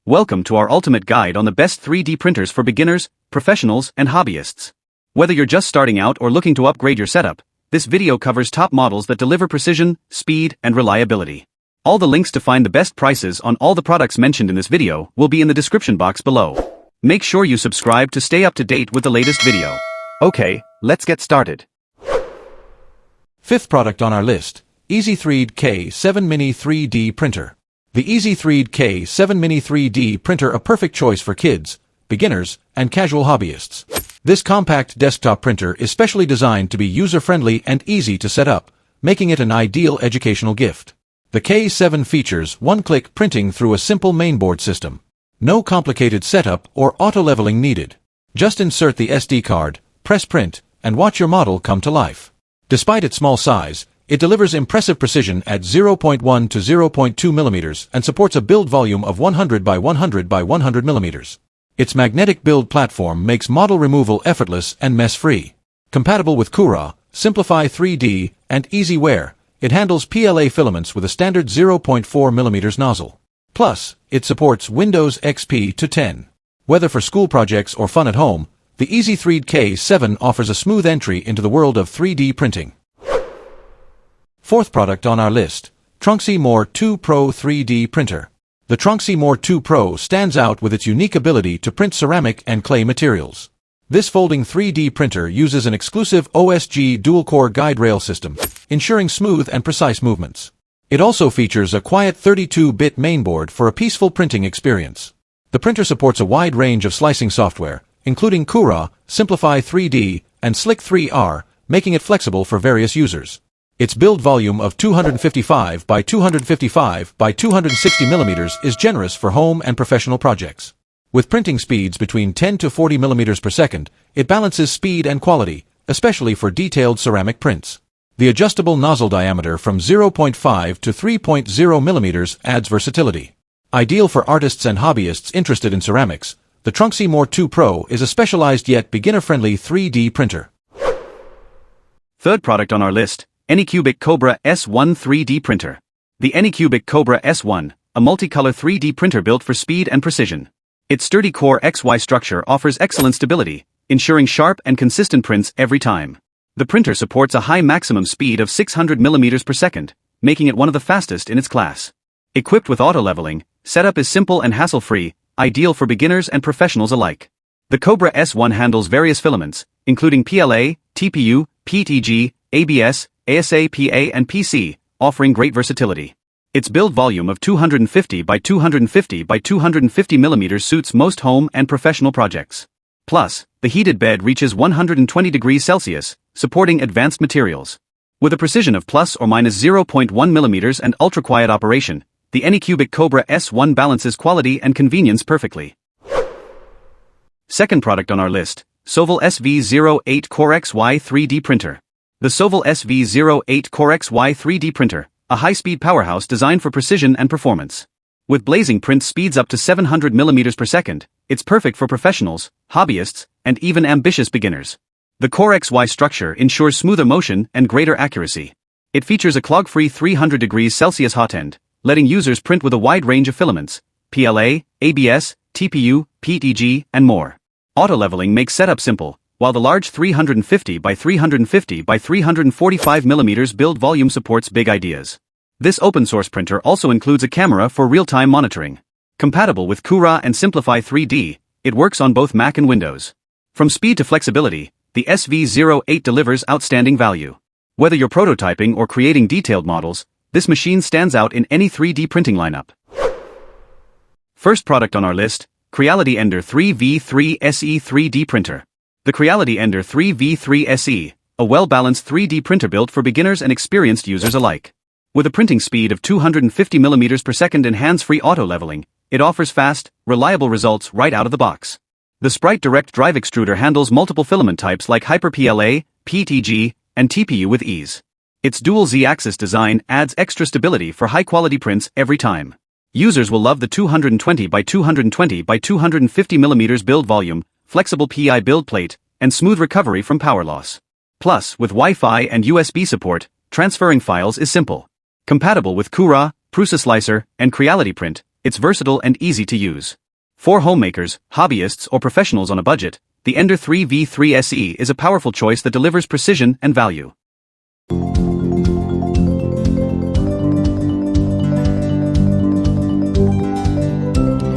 Welcome to our ultimate guide on the best 3D printers for beginners, professionals, and hobbyists. Whether you're just starting out or looking to upgrade your setup, this video covers top models that deliver precision, speed, and reliability. All the links to find the best prices on all the products mentioned in this video will be in the description box below. Make sure you subscribe to stay up to date with the latest video. Okay, let's get started. Fifth product on our list, Easythreed K7 Mini 3D Printer. The Easythreed K7 Mini 3D Printer, a perfect choice for kids, beginners, and casual hobbyists. This compact desktop printer is specially designed to be user-friendly and easy to set up, making it an ideal educational gift. The K7 features one-click printing through a simple mainboard system. No complicated setup or auto-leveling needed. Just insert the SD card, press print, and watch your model come to life. Despite its small size, it delivers impressive precision at 0.1 to 0.2 mm and supports a build volume of 100 by 100 by 100 mm. Its magnetic build platform makes model removal effortless and mess-free. Compatible with Kobra, Simplify 3D, and Easy Wear, it handles PLA filaments with a standard 0.4 mm nozzle. Plus, it supports Windows XP to 10. Whether for school projects or fun at home, the Easythreed K7 offers a smooth entry into the world of 3D printing. Fourth product on our list, Tronxy More 2 Pro 3D Printer. The Tronxy More 2 Pro stands out with its unique ability to print ceramic and clay materials. This folding 3D printer uses an exclusive OSG dual-core guide rail system, ensuring smooth and precise movements. It also features a quiet 32-bit mainboard for a peaceful printing experience. The printer supports a wide range of slicing software, including Kobra, Simplify 3D, and Slick 3R, making it flexible for various users. Its build volume of 255 by 255 by 260 mm is generous for home and professional projects. With printing speeds between 10 to 40 mm per second, it balances speed and quality, especially for detailed ceramic prints. The adjustable nozzle diameter from 0.5 to 3.0 mm adds versatility. Ideal for artists and hobbyists interested in ceramics, the Tronxy More 2 Pro is a specialized yet beginner-friendly 3D printer. Third product on our list, Anycubic Kobra S1 3D Printer. The Anycubic Kobra S1, a multicolor 3D printer built for speed and precision. Its sturdy core XY structure offers excellent stability, ensuring sharp and consistent prints every time. The printer supports a high maximum speed of 600 mm per second, making it one of the fastest in its class. Equipped with auto-leveling, setup is simple and hassle-free, ideal for beginners and professionals alike. The Kobra S1 handles various filaments, including PLA, TPU, PETG, ABS, ASA-PA and PC, offering great versatility. Its build volume of 250 by 250 by 250 mm suits most home and professional projects. Plus, the heated bed reaches 120 degrees Celsius, supporting advanced materials. With a precision of plus or minus 0.1 mm and ultra-quiet operation, the Anycubic Kobra S1 balances quality and convenience perfectly. Second product on our list, Sovol SV08 Core XY 3D Printer. The Sovol SV08 Core XY 3D Printer, a high-speed powerhouse designed for precision and performance. With blazing print speeds up to 700 mm per second, it's perfect for professionals, hobbyists, and even ambitious beginners. The Core XY structure ensures smoother motion and greater accuracy. It features a clog-free 300 degrees Celsius hot end, letting users print with a wide range of filaments, PLA, ABS, TPU, PETG, and more. Auto-leveling makes setup simple, while the large 350 by 350 by 345 mm build volume supports big ideas. This open-source printer also includes a camera for real-time monitoring. Compatible with Kobra and Simplify 3D, it works on both Mac and Windows. From speed to flexibility, the SV08 delivers outstanding value. Whether you're prototyping or creating detailed models, this machine stands out in any 3D printing lineup. First product on our list, Creality Ender 3v3 SE 3D Printer. The Creality Ender 3v3 SE, a well-balanced 3D printer built for beginners and experienced users alike. With a printing speed of 250 mm per second and hands-free auto-leveling, it offers fast, reliable results right out of the box. The Sprite Direct Drive Extruder handles multiple filament types like Hyper-PLA, PETG, and TPU with ease. Its dual Z-axis design adds extra stability for high-quality prints every time. Users will love the 220 by 220 by 250 mm build volume, flexible PI build plate, and smooth recovery from power loss. Plus, with Wi-Fi and USB support, transferring files is simple. Compatible with Kobra, Prusa Slicer, and Creality Print, It's versatile and easy to use. For homemakers, hobbyists, or professionals on a budget, the Ender 3v3 SE is a powerful choice that delivers precision and value.